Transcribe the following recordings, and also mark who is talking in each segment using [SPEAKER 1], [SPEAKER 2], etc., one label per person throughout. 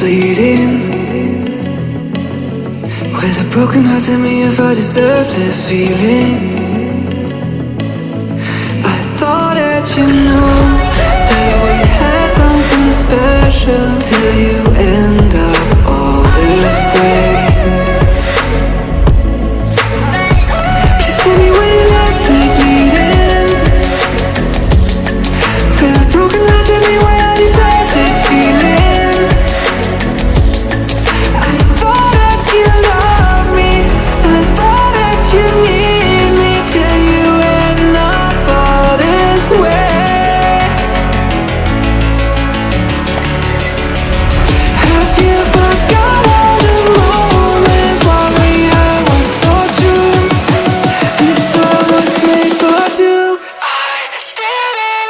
[SPEAKER 1] bleeding. With a broken heart, tell me if I deserve this feeling. I thought that you know that we had something special till you end up all this way. Please tell me when you left me bleeding. With a broken heart, tell me why I deserve this feeling. I thought that you loved me, I thought that you need me till you end up all this way. Have you forgot all the moments while we had was so true? This world was made for two. I did it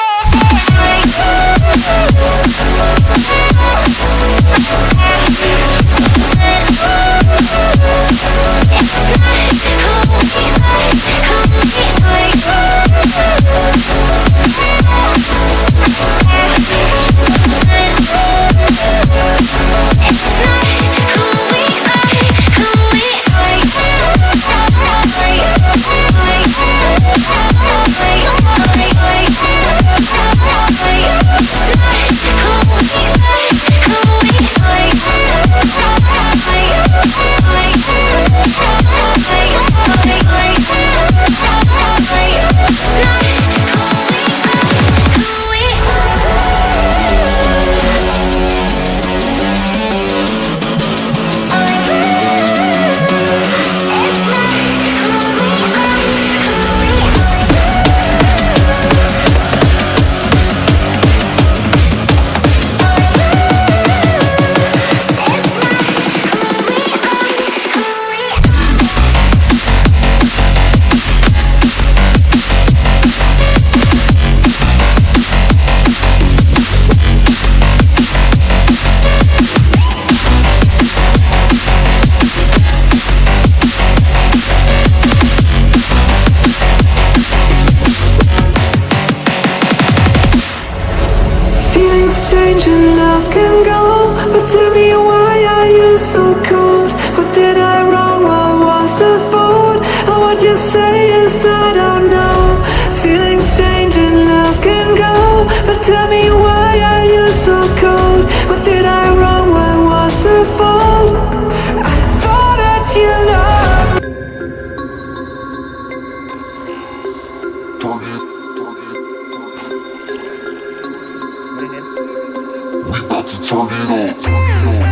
[SPEAKER 1] change and love can go, but tell me why are you so cold? What did I wrong? What was the fault? Or what you say is I don't know. Feelings change and love can go, but tell me why are you so cold? What did I wrong? What was the fault? I thought that you loved me.
[SPEAKER 2] We about to turn it up.